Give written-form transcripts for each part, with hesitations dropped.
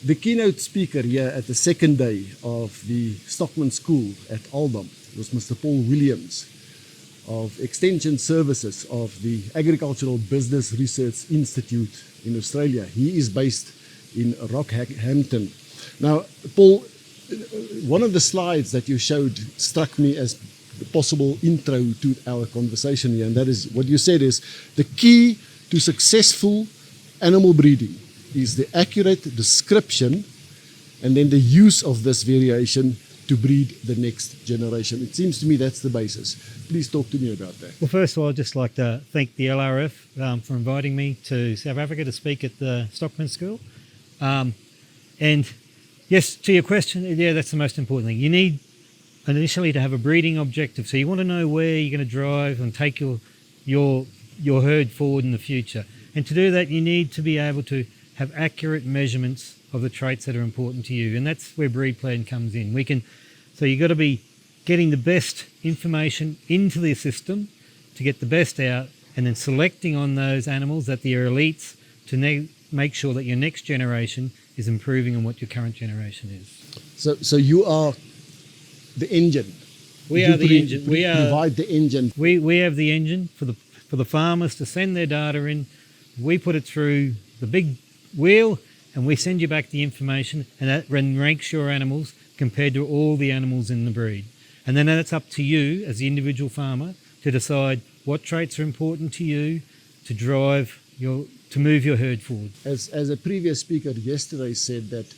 The keynote speaker here at the second day of the Stockman School at Aldam was Mr. Paul Williams of Extension Services of the Agricultural Business Research Institute in Australia. He is based in Rockhampton. Now, Paul, one of the slides that you showed struck me as the possible intro to our conversation here, and that is what you said is the key to successful animal breeding is the accurate description and then the use of this variation to breed the next generation. It seems to me that's the basis. Please talk to me about that. Well, first of all, I'd just like to thank the LRF for inviting me to South Africa to speak at the Stockman School. And yes, to your question, yeah, that's the most important thing. You need initially to have a breeding objective. So you want to know where you're going to drive and take your herd forward in the future. And to do that, you need to be able to have accurate measurements of the traits that are important to you. And that's where Breedplan comes in. So you've got to be getting the best information into the system to get the best out, and then selecting on those animals that they are elites to make sure that your next generation is improving on what your current generation is. So you are the engine. We are the engine. We provide the engine. We have the engine for the farmers to send their data in. We put it through the big wheel, and we send you back the information, and that ranks your animals compared to all the animals in the breed. And then it's up to you as the individual farmer to decide what traits are important to you to to move your herd forward. As a previous speaker yesterday said that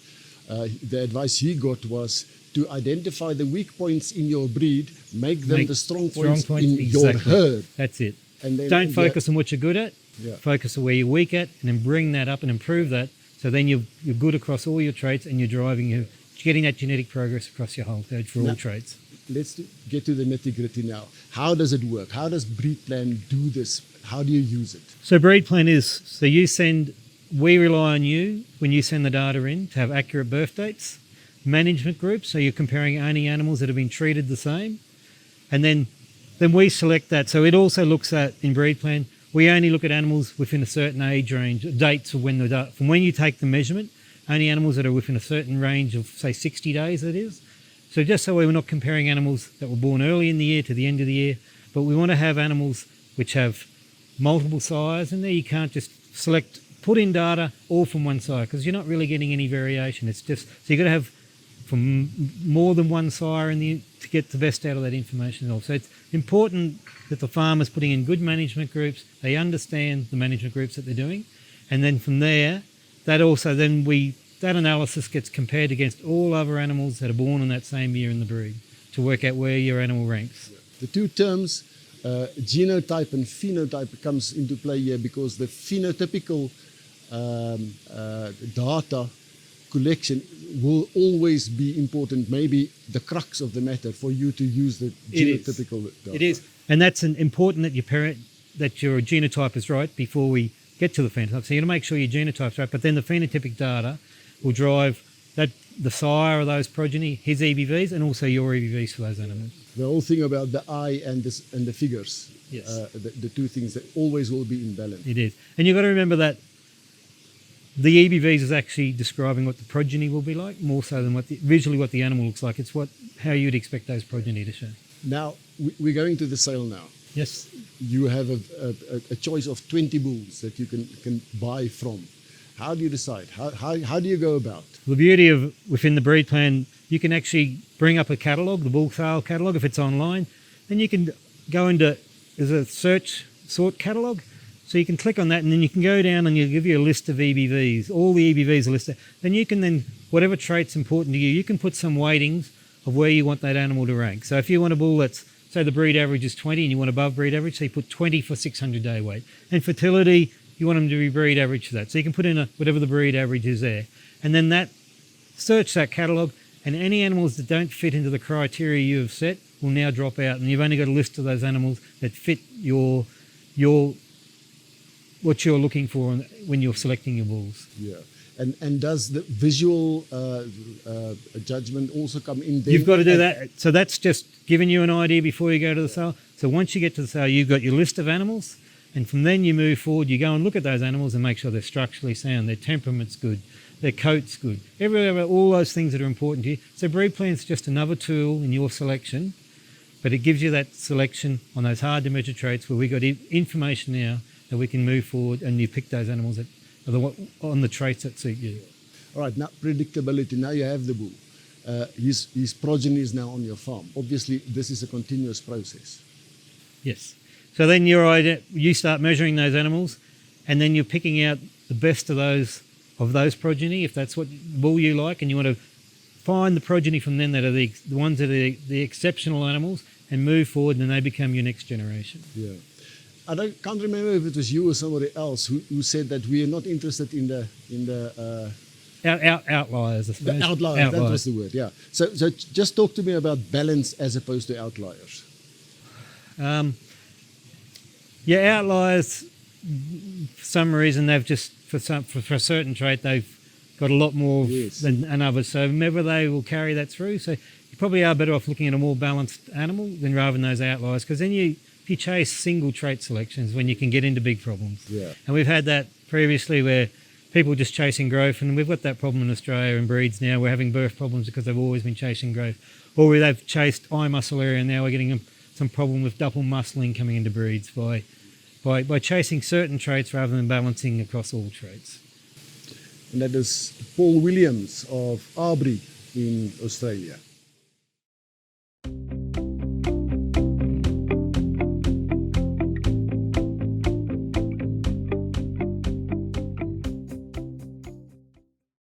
the advice he got was to identify the weak points in your breed, make them the strong points in your herd. That's it. And then, don't focus on what you're good at. Yeah. Focus on where you're weak at, and then bring that up and improve that. So then you're good across all your traits, and you're getting that genetic progress across your whole herd for all traits. Let's get to the nitty-gritty now. How does it work? How does Breedplan do this? How do you use it? So Breedplan we rely on you when you send the data in to have accurate birth dates, management groups, so you're comparing only animals that have been treated the same, and then we select that. So it also looks at, in Breedplan, we only look at animals within a certain age range, dates of from when you take the measurement, only animals that are within a certain range of, say, 60 days, that is. So just so we're not comparing animals that were born early in the year to the end of the year, but we want to have animals which have multiple sires in there. You can't just put in data all from one sire, because you're not really getting any variation. It's just, so you've got to have from more than one sire to get the best out of that information. So it's important that the farmer's putting in good management groups, they understand the management groups that they're doing, and then from there, that analysis gets compared against all other animals that are born in that same year in the breed to work out where your animal ranks. The two terms, genotype and phenotype, comes into play here because the phenotypical data collection will always be important, maybe the crux of the matter for you to use the genotypical data. It is. And that's important that your genotype is right before we get to the phenotype. So you got to make sure your genotype's right, but then the phenotypic data will drive the sire of those progeny, his EBVs, and also your EBVs for those animals. The whole thing about the eye and the figures, yes. The two things that always will be in balance. It is. And you've got to remember that the EBVs is actually describing what the progeny will be like, more so than visually what the animal looks like. It's how you'd expect those progeny to show. Now, we're going to the sale now. Yes. You have a choice of 20 bulls that you can buy from. How do you decide? How do you go about? The beauty of within the Breedplan, you can actually bring up a catalogue, the bull sale catalogue, if it's online. Then you can go there's a sort catalogue. So you can click on that, and then you can go down and you'll give you a list of EBVs. All the EBVs are listed. Then you can whatever trait's important to you, you can put some weightings of where you want that animal to rank. So if you want a bull that's, say the breed average is 20 and you want above breed average, so you put 20 for 600-day weight. And fertility, you want them to be breed average for that. So you can put in whatever the breed average is there. And then search that catalogue, and any animals that don't fit into the criteria you have set will now drop out. And you've only got a list of those animals that fit what you're looking for when you're selecting your bulls. Yeah. And does the visual judgment also come in there? You've got to do that. So that's just giving you an idea before you go to the sale. So once you get to the sale, you've got your list of animals, and from then you move forward, you go and look at those animals and make sure they're structurally sound, their temperament's good, their coat's good. All those things that are important to you. So Breedplan's just another tool in your selection, but it gives you that selection on those hard to measure traits where we got information now that we can move forward and you pick those animals that are on the traits that suit you. All right, now predictability. Now you have the bull. His progeny is now on your farm. Obviously, this is a continuous process. Yes. So then you start measuring those animals, and then you're picking out the best of those progeny, if that's what bull you like, and you want to find the progeny from them that are the ones that are the exceptional animals, and move forward, and they become your next generation. Yeah. Can't remember if it was you or somebody else who said that we are not interested in the Outliers, I suppose. the outliers. That was the word. Yeah. So just talk to me about balance as opposed to outliers. Outliers. For some reason, they've just for a certain trait they've got a lot more than others. So maybe they will carry that through. So you probably are better off looking at a more balanced animal than rather than those outliers, because then if you chase single trait selections, when you can get into big problems. Yeah. And we've had that previously where people are just chasing growth, and we've got that problem in Australia in breeds now. We're having birth problems because they've always been chasing growth, or they've chased eye muscle area, and now we're getting some problem with double muscling coming into breeds by chasing certain traits rather than balancing across all traits. And that is Paul Williams of our breed in Australia.